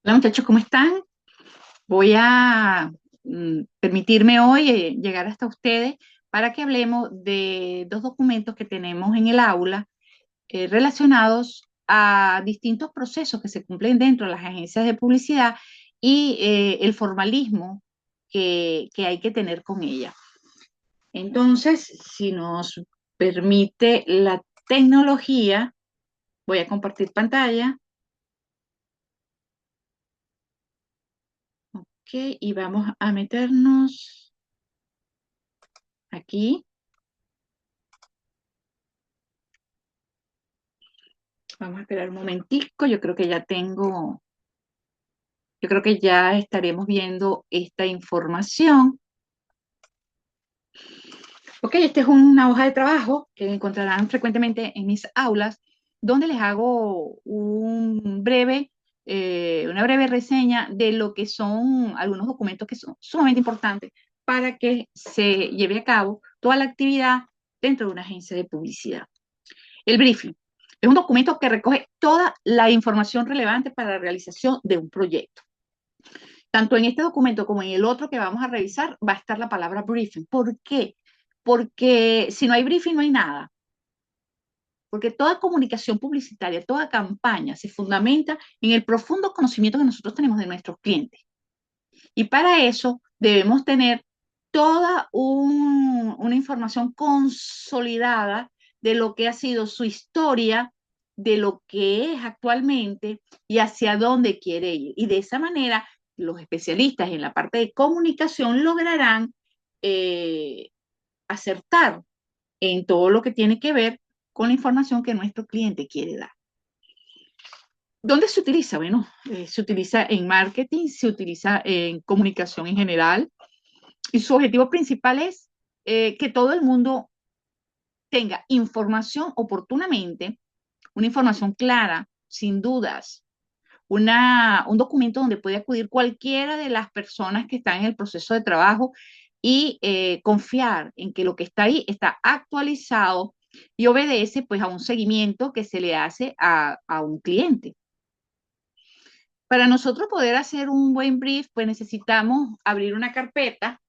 Hola muchachos, ¿cómo están? Voy a permitirme hoy llegar hasta ustedes para que hablemos de dos documentos que tenemos en el aula relacionados a distintos procesos que se cumplen dentro de las agencias de publicidad y el formalismo que hay que tener con ella. Entonces, si nos permite la tecnología, voy a compartir pantalla, ¿ok? Y vamos a meternos aquí. Vamos a esperar un momentico, yo creo que ya estaremos viendo esta información. Ok, esta es una hoja de trabajo que encontrarán frecuentemente en mis aulas, donde les hago una breve reseña de lo que son algunos documentos que son sumamente importantes para que se lleve a cabo toda la actividad dentro de una agencia de publicidad. El briefing es un documento que recoge toda la información relevante para la realización de un proyecto. Tanto en este documento como en el otro que vamos a revisar va a estar la palabra briefing. ¿Por qué? Porque si no hay briefing no hay nada. Porque toda comunicación publicitaria, toda campaña se fundamenta en el profundo conocimiento que nosotros tenemos de nuestros clientes. Y para eso debemos tener una información consolidada de lo que ha sido su historia, de lo que es actualmente y hacia dónde quiere ir. Y de esa manera, los especialistas en la parte de comunicación lograrán eh, acertar en todo lo que tiene que ver con la información que nuestro cliente quiere dar. ¿Dónde se utiliza? Bueno, se utiliza en marketing, se utiliza en comunicación en general, y su objetivo principal es que todo el mundo tenga información oportunamente, una información clara, sin dudas, un documento donde puede acudir cualquiera de las personas que están en el proceso de trabajo y confiar en que lo que está ahí está actualizado y obedece pues a un seguimiento que se le hace a un cliente. Para nosotros poder hacer un buen brief, pues necesitamos abrir una carpeta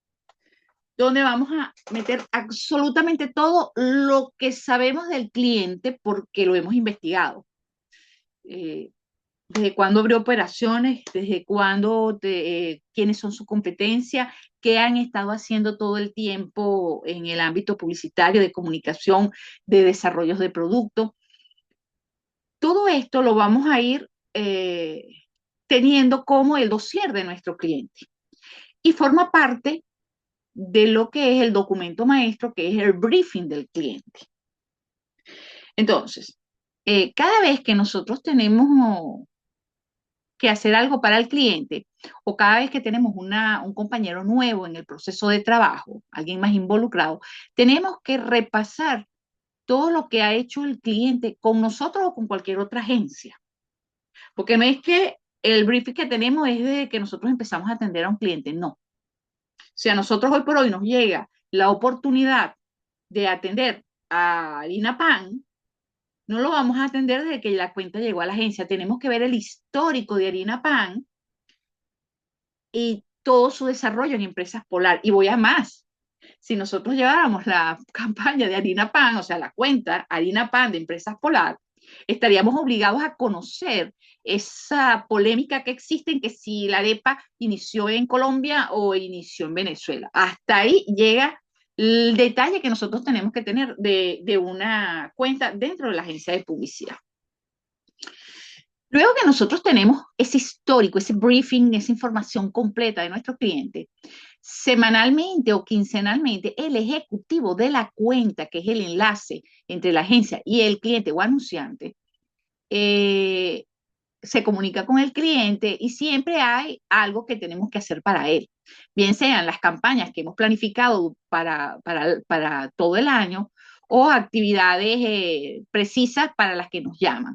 donde vamos a meter absolutamente todo lo que sabemos del cliente porque lo hemos investigado. Eh, desde cuándo abrió operaciones, desde cuándo, quiénes son sus competencias, qué han estado haciendo todo el tiempo en el ámbito publicitario, de comunicación, de desarrollos de productos. Todo esto lo vamos a ir teniendo como el dossier de nuestro cliente y forma parte de lo que es el documento maestro, que es el briefing del cliente. Entonces, cada vez que nosotros tenemos que hacer algo para el cliente o cada vez que tenemos un compañero nuevo en el proceso de trabajo, alguien más involucrado, tenemos que repasar todo lo que ha hecho el cliente con nosotros o con cualquier otra agencia. Porque no es que el briefing que tenemos es de que nosotros empezamos a atender a un cliente, no. Si a nosotros hoy por hoy nos llega la oportunidad de atender a Harina Pan, no lo vamos a atender desde que la cuenta llegó a la agencia. Tenemos que ver el histórico de Harina Pan y todo su desarrollo en Empresas Polar. Y voy a más. Si nosotros lleváramos la campaña de Harina Pan, o sea, la cuenta Harina Pan de Empresas Polar, estaríamos obligados a conocer esa polémica que existe en que si la arepa inició en Colombia o inició en Venezuela. Hasta ahí llega el detalle que nosotros tenemos que tener de una cuenta dentro de la agencia de publicidad. Luego que nosotros tenemos ese histórico, ese briefing, esa información completa de nuestro cliente, semanalmente o quincenalmente, el ejecutivo de la cuenta, que es el enlace entre la agencia y el cliente o anunciante, eh, se comunica con el cliente y siempre hay algo que tenemos que hacer para él. Bien sean las campañas que hemos planificado para todo el año o actividades precisas para las que nos llaman.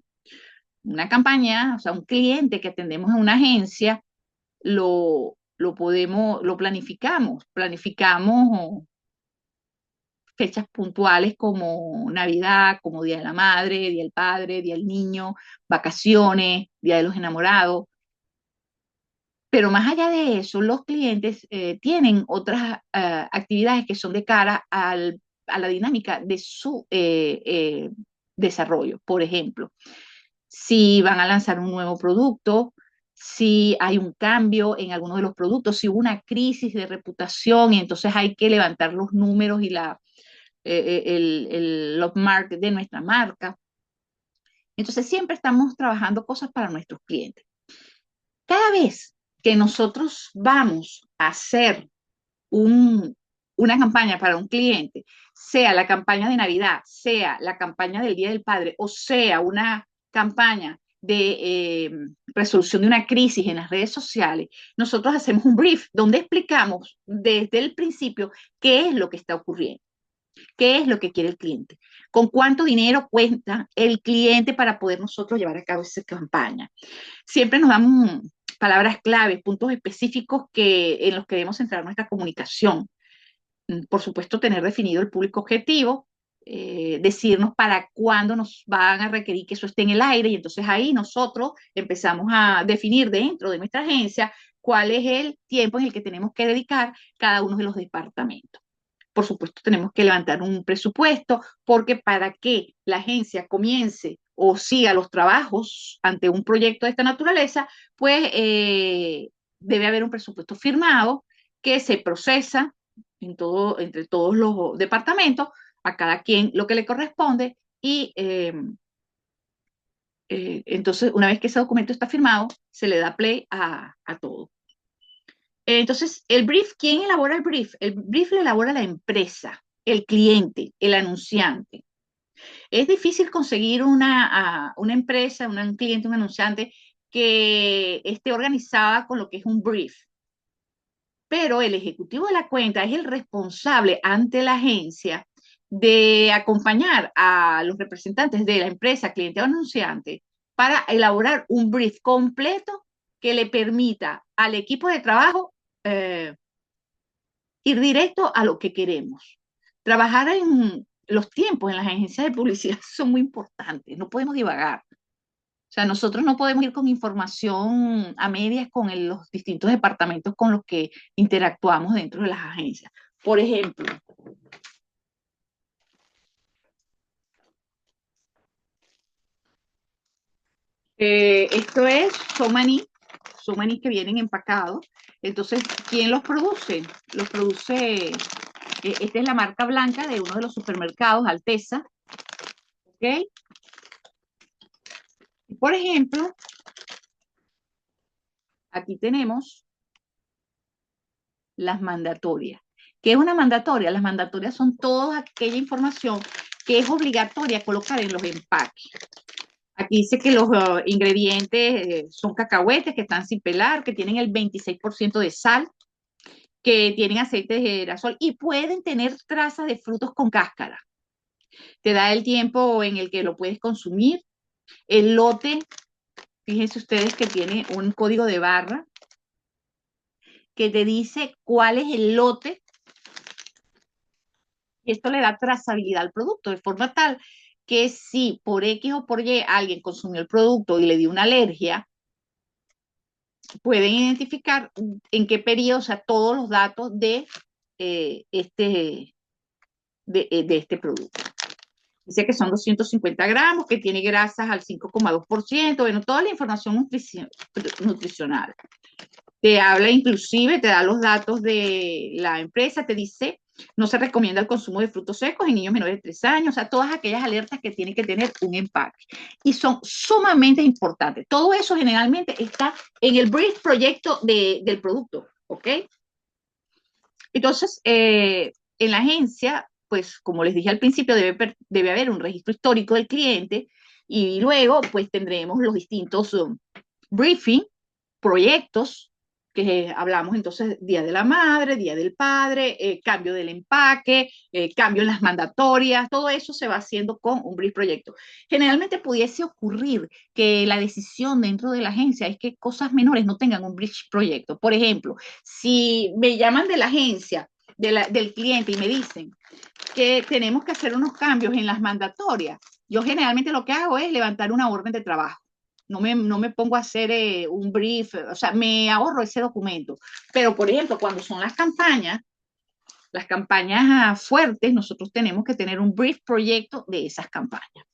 Una campaña, o sea, un cliente que atendemos en una agencia, planificamos fechas puntuales como Navidad, como Día de la Madre, Día del Padre, Día del Niño, vacaciones, Día de los Enamorados. Pero más allá de eso, los clientes tienen otras actividades que son de cara a la dinámica de su desarrollo. Por ejemplo, si van a lanzar un nuevo producto, si hay un cambio en alguno de los productos, si hubo una crisis de reputación y entonces hay que levantar los números y el log mark de nuestra marca. Entonces siempre estamos trabajando cosas para nuestros clientes. Cada vez que nosotros vamos a hacer un, una campaña para un cliente, sea la campaña de Navidad, sea la campaña del Día del Padre, o sea una campaña de resolución de una crisis en las redes sociales, nosotros hacemos un brief donde explicamos desde el principio qué es lo que está ocurriendo, qué es lo que quiere el cliente, con cuánto dinero cuenta el cliente para poder nosotros llevar a cabo esa campaña. Siempre nos dan palabras claves, puntos específicos en los que debemos centrar nuestra comunicación. Por supuesto, tener definido el público objetivo, decirnos para cuándo nos van a requerir que eso esté en el aire y entonces ahí nosotros empezamos a definir dentro de nuestra agencia cuál es el tiempo en el que tenemos que dedicar cada uno de los departamentos. Por supuesto, tenemos que levantar un presupuesto porque para que la agencia comience o siga los trabajos ante un proyecto de esta naturaleza, pues debe haber un presupuesto firmado que se procesa entre todos los departamentos, a cada quien lo que le corresponde y entonces una vez que ese documento está firmado, se le da play a todo. Entonces, el brief, ¿quién elabora el brief? El brief lo elabora la empresa, el cliente, el anunciante. Es difícil conseguir una empresa, un cliente, un anunciante que esté organizada con lo que es un brief. Pero el ejecutivo de la cuenta es el responsable ante la agencia de acompañar a los representantes de la empresa, cliente o anunciante, para elaborar un brief completo que le permita al equipo de trabajo eh, ir directo a lo que queremos. Trabajar en los tiempos en las agencias de publicidad son muy importantes, no podemos divagar. O sea, nosotros no podemos ir con información a medias con los distintos departamentos con los que interactuamos dentro de las agencias. Por ejemplo, son maní que vienen empacados. Entonces, ¿quién los produce? Los produce, esta es la marca blanca de uno de los supermercados, Alteza, ¿ok? Por ejemplo, aquí tenemos las mandatorias. ¿Qué es una mandatoria? Las mandatorias son toda aquella información que es obligatoria colocar en los empaques. Aquí dice que los ingredientes son cacahuetes que están sin pelar, que tienen el 26% de sal, que tienen aceite de girasol y pueden tener trazas de frutos con cáscara. Te da el tiempo en el que lo puedes consumir. El lote, fíjense ustedes que tiene un código de barra que te dice cuál es el lote y esto le da trazabilidad al producto de forma tal que si por X o por Y alguien consumió el producto y le dio una alergia, pueden identificar en qué periodo, o sea, todos los datos eh, este, de este producto. Dice que son 250 gramos, que tiene grasas al 5,2%, bueno, toda la información nutricional. Te habla inclusive, te da los datos de la empresa, te dice, no se recomienda el consumo de frutos secos en niños menores de 3 años, o sea, todas aquellas alertas que tienen que tener un empaque. Y son sumamente importantes. Todo eso generalmente está en el brief proyecto del producto, ¿ok? Entonces, en la agencia, pues como les dije al principio, debe haber un registro histórico del cliente y luego pues tendremos los distintos briefing, proyectos, que hablamos entonces Día de la Madre, Día del Padre, cambio del empaque, cambio en las mandatorias, todo eso se va haciendo con un brief proyecto. Generalmente pudiese ocurrir que la decisión dentro de la agencia es que cosas menores no tengan un brief proyecto. Por ejemplo, si me llaman de la agencia, del cliente y me dicen que tenemos que hacer unos cambios en las mandatorias, yo generalmente lo que hago es levantar una orden de trabajo no me pongo a hacer un brief, o sea, me ahorro ese documento. Pero, por ejemplo, cuando son las campañas fuertes, nosotros tenemos que tener un brief proyecto de esas campañas.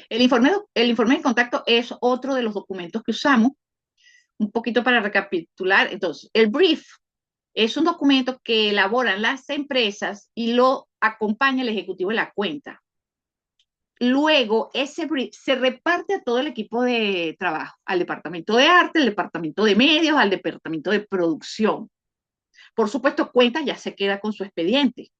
El informe de contacto es otro de los documentos que usamos, un poquito para recapitular. Entonces, el brief es un documento que elaboran las empresas y lo acompaña el ejecutivo de la cuenta. Luego, ese brief se reparte a todo el equipo de trabajo, al departamento de arte, al departamento de medios, al departamento de producción. Por supuesto, cuenta ya se queda con su expediente,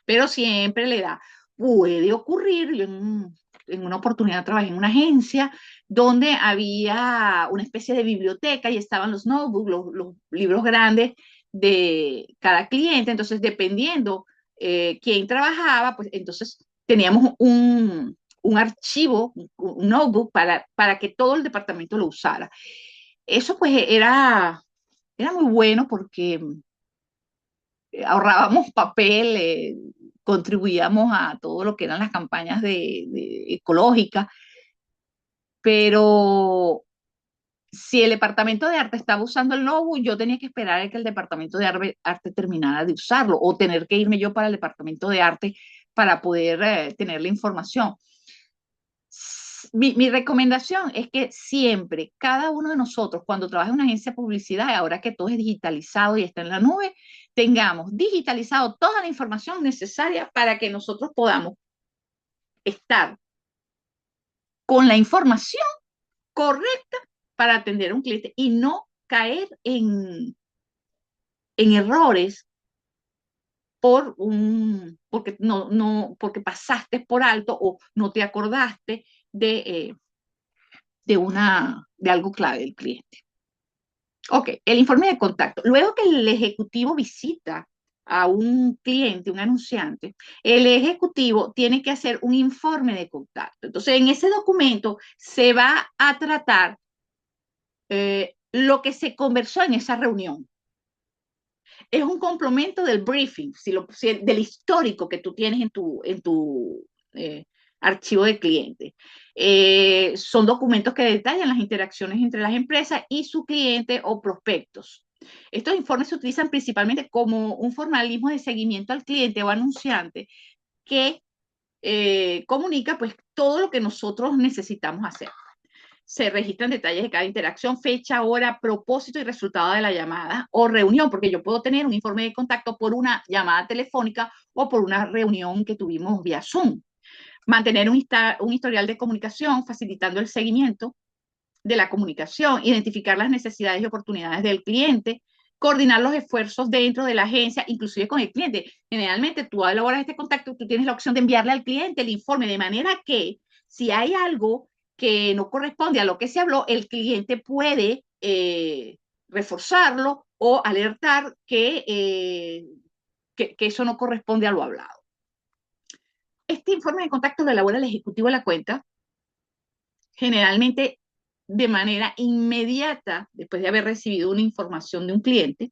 pero siempre le da, puede ocurrir, yo en una oportunidad trabajé en una agencia donde había una especie de biblioteca y estaban los notebooks, los libros grandes de cada cliente, entonces dependiendo quién trabajaba, pues entonces teníamos un archivo, un notebook para que todo el departamento lo usara. Eso pues era muy bueno porque ahorrábamos papel, contribuíamos a todo lo que eran las campañas ecológicas, pero si el departamento de arte estaba usando el logo, yo tenía que esperar a que el departamento de arte terminara de usarlo o tener que irme yo para el departamento de arte para poder tener la información. Mi recomendación es que siempre, cada uno de nosotros, cuando trabaja en una agencia de publicidad, ahora que todo es digitalizado y está en la nube, tengamos digitalizado toda la información necesaria para que nosotros podamos estar con la información correcta para atender a un cliente y no caer en errores porque pasaste por alto o no te acordaste de algo clave del cliente. Ok, el informe de contacto. Luego que el ejecutivo visita a un cliente, un anunciante, el ejecutivo tiene que hacer un informe de contacto. Entonces, en ese documento se va a tratar lo que se conversó en esa reunión. Es un complemento del briefing, del histórico que tú tienes en tu archivo de cliente. Son documentos que detallan las interacciones entre las empresas y su cliente o prospectos. Estos informes se utilizan principalmente como un formalismo de seguimiento al cliente o anunciante que comunica pues todo lo que nosotros necesitamos hacer. Se registran detalles de cada interacción, fecha, hora, propósito y resultado de la llamada o reunión, porque yo puedo tener un informe de contacto por una llamada telefónica o por una reunión que tuvimos vía Zoom. Mantener un historial de comunicación, facilitando el seguimiento de la comunicación, identificar las necesidades y oportunidades del cliente, coordinar los esfuerzos dentro de la agencia, inclusive con el cliente. Generalmente tú elaboras este contacto, tú tienes la opción de enviarle al cliente el informe, de manera que si hay algo que no corresponde a lo que se habló, el cliente puede reforzarlo o alertar que eso no corresponde a lo hablado. Este informe de contacto lo elabora el ejecutivo de la cuenta, generalmente de manera inmediata después de haber recibido una información de un cliente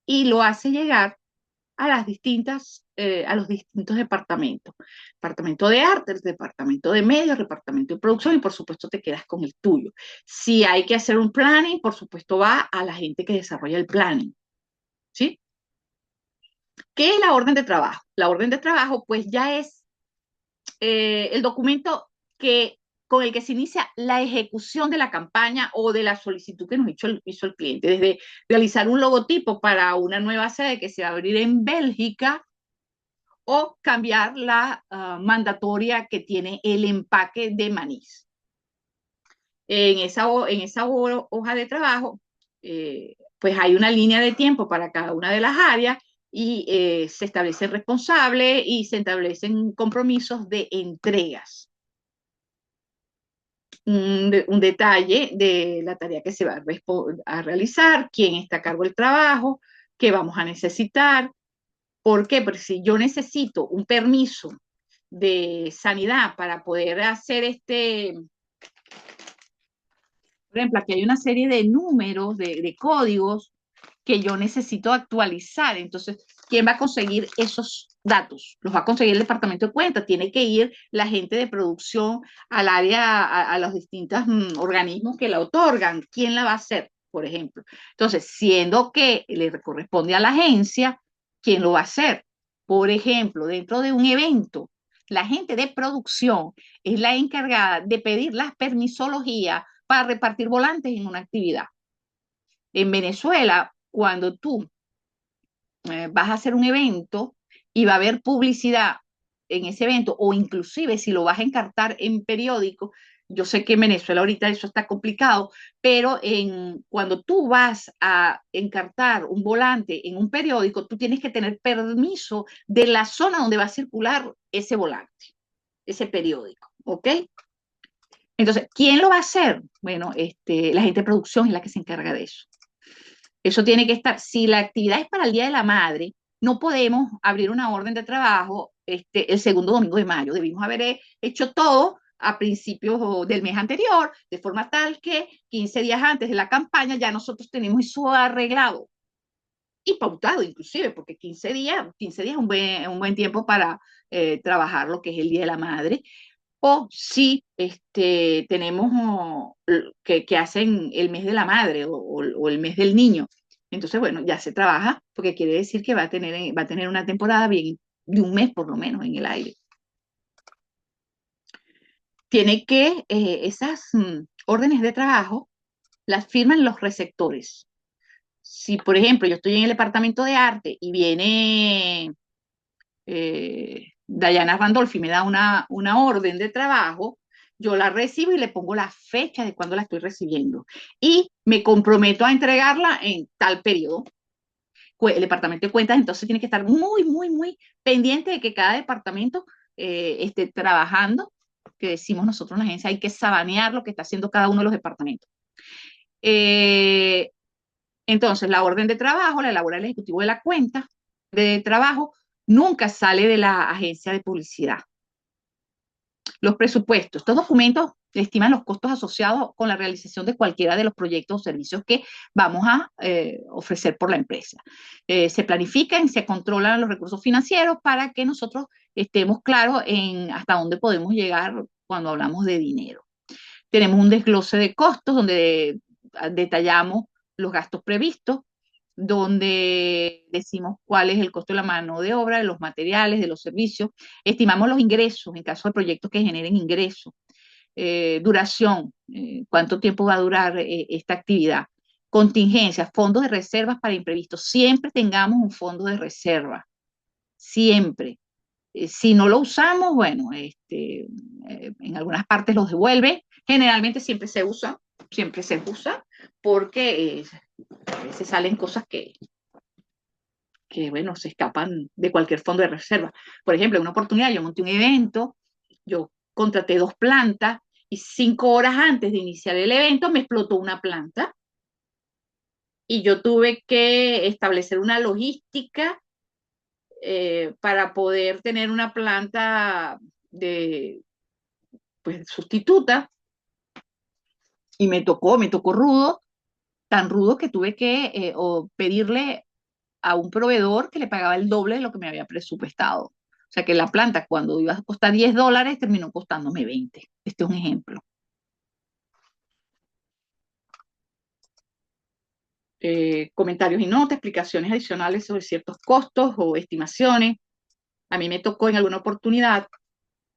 y lo hace llegar a los distintos departamentos. Departamento de arte, el departamento de medios, departamento de producción y por supuesto te quedas con el tuyo. Si hay que hacer un planning, por supuesto va a la gente que desarrolla el planning. ¿Sí? ¿Qué es la orden de trabajo? La orden de trabajo pues ya es el documento con el que se inicia la ejecución de la campaña o de la solicitud que nos hizo el cliente, desde realizar un logotipo para una nueva sede que se va a abrir en Bélgica o cambiar la mandatoria que tiene el empaque de manís. En esa hoja de trabajo, pues hay una línea de tiempo para cada una de las áreas y se establecen responsables y se establecen compromisos de entregas. Un detalle de la tarea que se va a realizar, quién está a cargo del trabajo, qué vamos a necesitar. ¿Por qué? Porque si yo necesito un permiso de sanidad para poder hacer por ejemplo, aquí hay una serie de números, de códigos que yo necesito actualizar. Entonces, ¿quién va a conseguir esos datos? Los va a conseguir el departamento de cuentas, tiene que ir la gente de producción al área, a los distintos organismos que la otorgan. ¿Quién la va a hacer, por ejemplo? Entonces, siendo que le corresponde a la agencia, ¿quién lo va a hacer? Por ejemplo, dentro de un evento, la gente de producción es la encargada de pedir las permisologías para repartir volantes en una actividad. En Venezuela, cuando tú vas a hacer un evento y va a haber publicidad en ese evento, o inclusive si lo vas a encartar en periódico, yo sé que en Venezuela ahorita eso está complicado, pero cuando tú vas a encartar un volante en un periódico, tú tienes que tener permiso de la zona donde va a circular ese volante, ese periódico, ¿ok? Entonces, ¿quién lo va a hacer? Bueno, la gente de producción es la que se encarga de eso. Eso tiene que estar, si la actividad es para el Día de la Madre, no podemos abrir una orden de trabajo el segundo domingo de mayo. Debimos haber hecho todo a principios del mes anterior, de forma tal que 15 días antes de la campaña ya nosotros tenemos eso arreglado y pautado inclusive, porque 15 días es un buen tiempo para trabajar lo que es el Día de la Madre. O si tenemos que hacen el mes de la madre o el mes del niño. Entonces, bueno, ya se trabaja porque quiere decir que va a tener una temporada bien de un mes por lo menos en el aire. Tiene que esas órdenes de trabajo las firman los receptores. Si, por ejemplo, yo estoy en el departamento de arte y viene Dayana Randolphi me da una orden de trabajo, yo la recibo y le pongo la fecha de cuando la estoy recibiendo y me comprometo a entregarla en tal periodo. El departamento de cuentas entonces tiene que estar muy, muy, muy pendiente de que cada departamento esté trabajando, que decimos nosotros en la agencia, hay que sabanear lo que está haciendo cada uno de los departamentos. Eh, entonces, la orden de trabajo la elabora el ejecutivo de la cuenta de trabajo, nunca sale de la agencia de publicidad. Los presupuestos, estos documentos estiman los costos asociados con la realización de cualquiera de los proyectos o servicios que vamos a ofrecer por la empresa. Se planifican y se controlan los recursos financieros para que nosotros estemos claros en hasta dónde podemos llegar cuando hablamos de dinero. Tenemos un desglose de costos donde detallamos los gastos previstos, donde decimos cuál es el costo de la mano de obra, de los materiales, de los servicios. Estimamos los ingresos en caso de proyectos que generen ingresos. Duración, cuánto tiempo va a durar esta actividad. Contingencias, fondos de reservas para imprevistos. Siempre tengamos un fondo de reserva. Siempre. Si no lo usamos, bueno, en algunas partes los devuelve. Generalmente siempre se usa, porque a veces salen cosas bueno, se escapan de cualquier fondo de reserva. Por ejemplo, en una oportunidad yo monté un evento, yo contraté 2 plantas y 5 horas antes de iniciar el evento me explotó una planta y yo tuve que establecer una logística para poder tener una planta de pues sustituta y me tocó rudo, tan rudo que tuve que pedirle a un proveedor que le pagaba el doble de lo que me había presupuestado. O sea que la planta cuando iba a costar $10 terminó costándome 20. Este es un ejemplo. Comentarios y notas, explicaciones adicionales sobre ciertos costos o estimaciones. A mí me tocó en alguna oportunidad,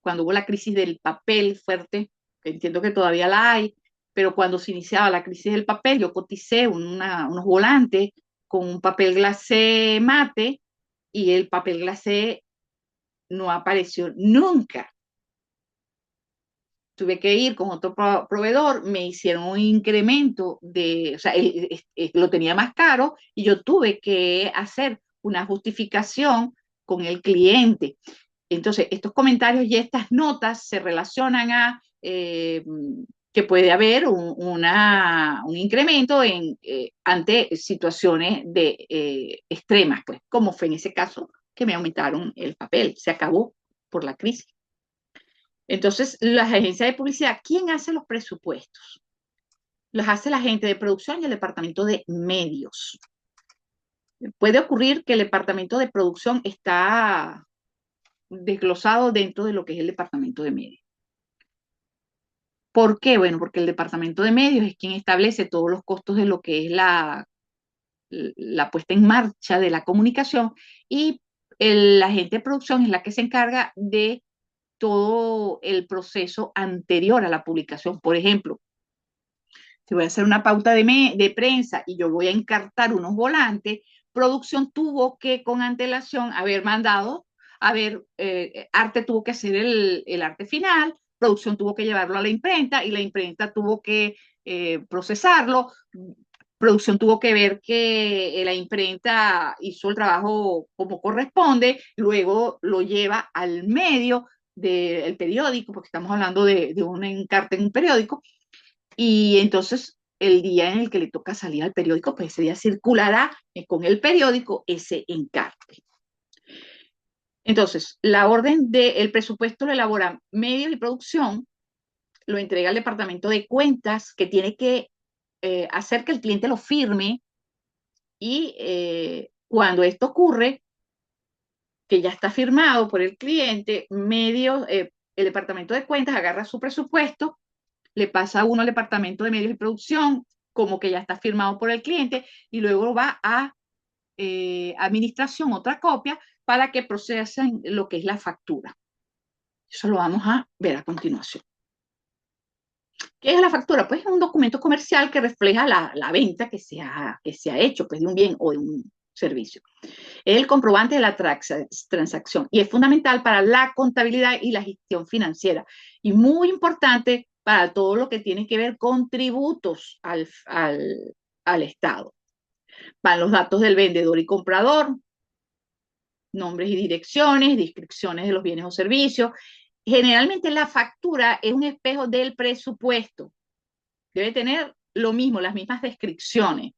cuando hubo la crisis del papel fuerte, que entiendo que todavía la hay, pero cuando se iniciaba la crisis del papel, yo coticé unos volantes con un papel glacé mate y el papel glacé no apareció nunca. Tuve que ir con otro proveedor, me hicieron un incremento o sea, lo tenía más caro y yo tuve que hacer una justificación con el cliente. Entonces, estos comentarios y estas notas se relacionan a que puede haber un incremento ante situaciones extremas, pues, como fue en ese caso que me aumentaron el papel, se acabó por la crisis. Entonces, las agencias de publicidad, ¿quién hace los presupuestos? Los hace la gente de producción y el departamento de medios. Puede ocurrir que el departamento de producción está desglosado dentro de lo que es el departamento de medios. ¿Por qué? Bueno, porque el departamento de medios es quien establece todos los costos de lo que es la puesta en marcha de la comunicación y la agente de producción es la que se encarga de todo el proceso anterior a la publicación. Por ejemplo, si voy a hacer una pauta de prensa y yo voy a encartar unos volantes, producción tuvo que con antelación haber mandado, arte tuvo que hacer el arte final, producción tuvo que llevarlo a la imprenta y la imprenta tuvo que procesarlo, producción tuvo que ver que la imprenta hizo el trabajo como corresponde, luego lo lleva al medio del periódico, porque estamos hablando de un encarte en un periódico, y entonces el día en el que le toca salir al periódico, pues ese día circulará con el periódico ese encarte. Entonces, la orden del presupuesto lo elabora medios y producción, lo entrega al departamento de cuentas, que tiene que hacer que el cliente lo firme y cuando esto ocurre, que ya está firmado por el cliente, el departamento de cuentas agarra su presupuesto, le pasa a uno al departamento de medios y producción, como que ya está firmado por el cliente, y luego va a administración, otra copia, para que procesen lo que es la factura. Eso lo vamos a ver a continuación. ¿Qué es la factura? Pues es un documento comercial que refleja la venta que se ha hecho pues, de un bien o de un servicio. Es el comprobante de la transacción y es fundamental para la contabilidad y la gestión financiera y muy importante para todo lo que tiene que ver con tributos al Estado. Van los datos del vendedor y comprador, nombres y direcciones, descripciones de los bienes o servicios. Generalmente la factura es un espejo del presupuesto. Debe tener lo mismo, las mismas descripciones.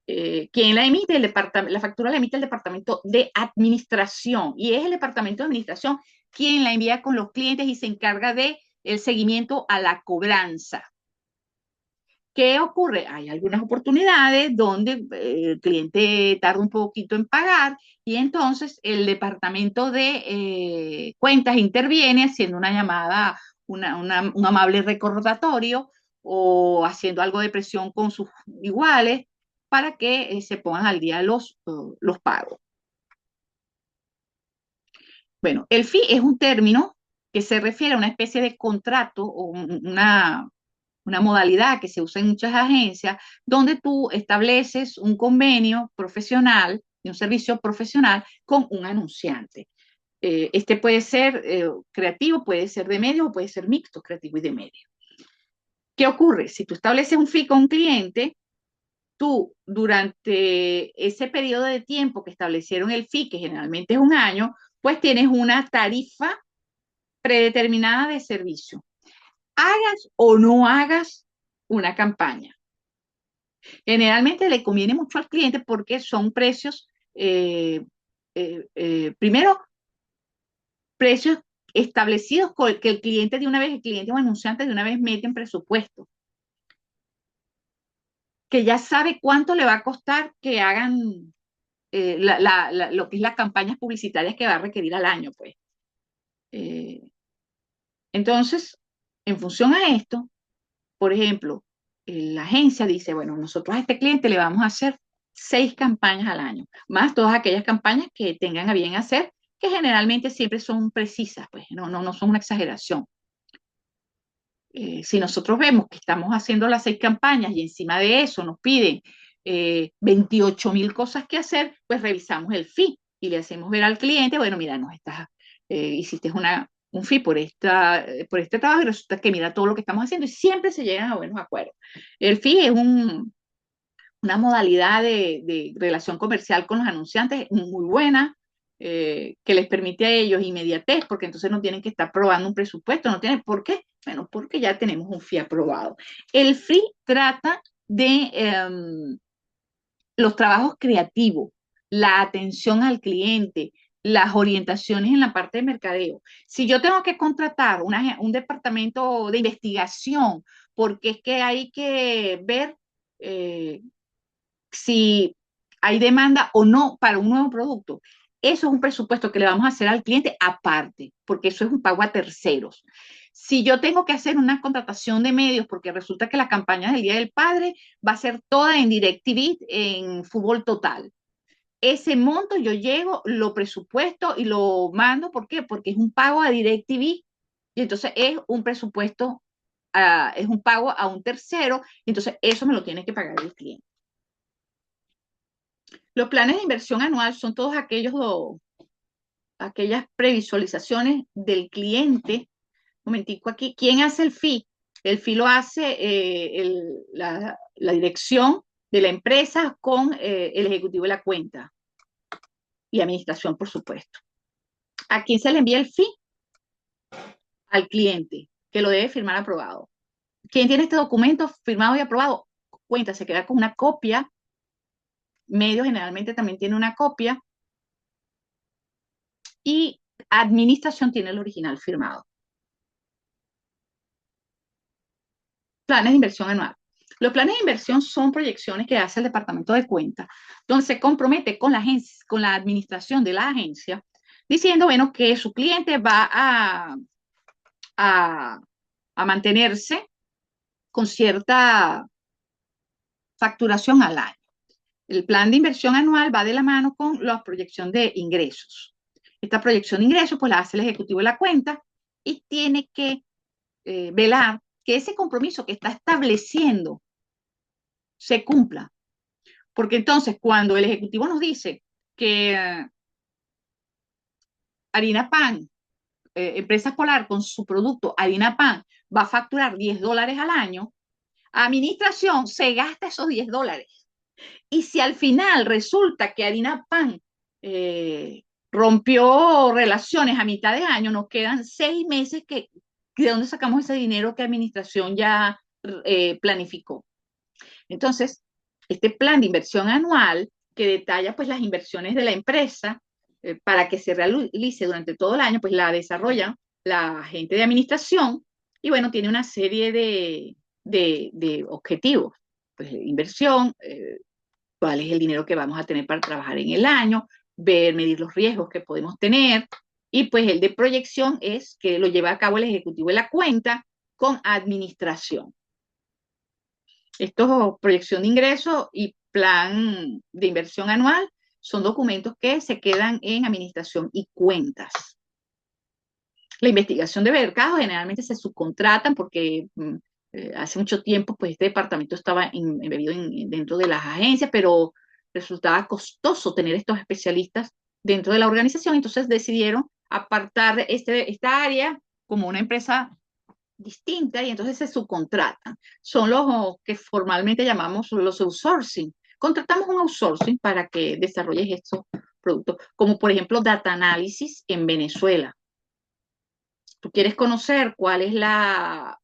Quien la emite, la factura la emite el departamento de administración y es el departamento de administración quien la envía con los clientes y se encarga de el seguimiento a la cobranza. ¿Qué ocurre? Hay algunas oportunidades donde el cliente tarda un poquito en pagar y entonces el departamento de cuentas interviene haciendo una llamada, un amable recordatorio o haciendo algo de presión con sus iguales para que se pongan al día los pagos. Bueno, el fee es un término que se refiere a una especie de contrato o una modalidad que se usa en muchas agencias, donde tú estableces un convenio profesional y un servicio profesional con un anunciante. Este puede ser creativo, puede ser de medio o puede ser mixto, creativo y de medio. ¿Qué ocurre? Si tú estableces un fee con un cliente, tú durante ese periodo de tiempo que establecieron el fee, que generalmente es un año, pues tienes una tarifa predeterminada de servicio. Hagas o no hagas una campaña. Generalmente le conviene mucho al cliente porque son precios, primero, precios establecidos que el cliente de una vez, el cliente o anunciante de una vez mete en presupuesto, que ya sabe cuánto le va a costar que hagan lo que es las campañas publicitarias que va a requerir al año, pues. Eh, entonces, en función a esto, por ejemplo, la agencia dice, bueno, nosotros a este cliente le vamos a hacer 6 campañas al año, más todas aquellas campañas que tengan a bien hacer, que generalmente siempre son precisas, pues no son una exageración. Si nosotros vemos que estamos haciendo las 6 campañas y encima de eso nos piden 28.000 cosas que hacer, pues revisamos el fee y le hacemos ver al cliente, bueno, mira, hiciste un fee por este trabajo y resulta que mira todo lo que estamos haciendo y siempre se llegan a buenos acuerdos. El fee es una modalidad de relación comercial con los anunciantes muy buena, que les permite a ellos inmediatez, porque entonces no tienen que estar probando un presupuesto, no tienen, ¿por qué? Bueno, porque ya tenemos un fee aprobado. El fee trata de los trabajos creativos, la atención al cliente, las orientaciones en la parte de mercadeo. Si yo tengo que contratar un departamento de investigación, porque es que hay que ver si hay demanda o no para un nuevo producto. Eso es un presupuesto que le vamos a hacer al cliente aparte, porque eso es un pago a terceros. Si yo tengo que hacer una contratación de medios, porque resulta que la campaña del Día del Padre va a ser toda en DirecTV, en Fútbol Total. Ese monto yo llego, lo presupuesto y lo mando. ¿Por qué? Porque es un pago a DirecTV y entonces es un presupuesto, es un pago a un tercero y entonces eso me lo tiene que pagar el cliente. Los planes de inversión anual son todos aquellas previsualizaciones del cliente. Un momentico aquí. ¿Quién hace el fee? El fee lo hace la dirección de la empresa con el ejecutivo de la cuenta y administración, por supuesto. ¿A quién se le envía el fee? Al cliente, que lo debe firmar aprobado. ¿Quién tiene este documento firmado y aprobado? Cuenta, se queda con una copia. Medio generalmente también tiene una copia. Y administración tiene el original firmado. Planes de inversión anual. Los planes de inversión son proyecciones que hace el departamento de cuentas, donde se compromete con la agencia, con la administración de la agencia, diciendo, bueno, que su cliente va a, a mantenerse con cierta facturación al año. El plan de inversión anual va de la mano con la proyección de ingresos. Esta proyección de ingresos, pues la hace el ejecutivo de la cuenta y tiene que velar que ese compromiso que está estableciendo se cumpla. Porque entonces, cuando el ejecutivo nos dice que Harina Pan, Empresa Polar, con su producto Harina Pan, va a facturar $10 al año, administración se gasta esos $10. Y si al final resulta que Harina Pan rompió relaciones a mitad de año, nos quedan 6 meses ¿de dónde sacamos ese dinero que administración ya planificó? Entonces, este plan de inversión anual que detalla pues las inversiones de la empresa para que se realice durante todo el año, pues la desarrolla la gente de administración y bueno, tiene una serie de objetivos, pues inversión, cuál es el dinero que vamos a tener para trabajar en el año, medir los riesgos que podemos tener y pues el de proyección es que lo lleva a cabo el ejecutivo de la cuenta con administración. Estos proyección de ingresos y plan de inversión anual son documentos que se quedan en administración y cuentas. La investigación de mercado generalmente se subcontratan porque hace mucho tiempo pues este departamento estaba embebido dentro de las agencias, pero resultaba costoso tener estos especialistas dentro de la organización, entonces decidieron apartar esta área como una empresa distinta y entonces se subcontratan. Son los que formalmente llamamos los outsourcing. Contratamos un outsourcing para que desarrolles estos productos, como por ejemplo Data Analysis en Venezuela. Tú quieres conocer cuál es la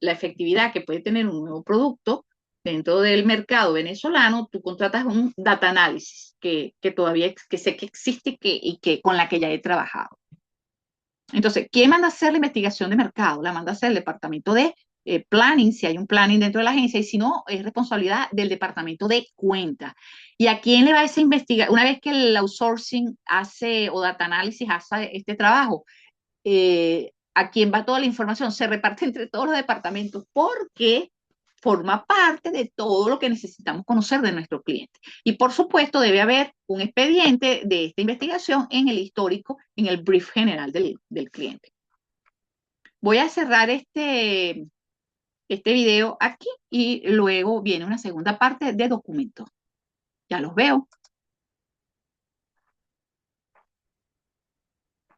efectividad que puede tener un nuevo producto dentro del mercado venezolano, tú contratas un Data Analysis que todavía que sé que existe y que con la que ya he trabajado. Entonces, ¿quién manda a hacer la investigación de mercado? La manda a hacer el departamento de planning, si hay un planning dentro de la agencia, y si no, es responsabilidad del departamento de cuenta. ¿Y a quién le va esa investigación? Una vez que el outsourcing hace o data analysis hace este trabajo, ¿a quién va toda la información? Se reparte entre todos los departamentos porque forma parte de todo lo que necesitamos conocer de nuestro cliente. Y por supuesto debe haber un expediente de esta investigación en el histórico, en el brief general del cliente. Voy a cerrar este video aquí y luego viene una segunda parte de documentos. Ya los veo.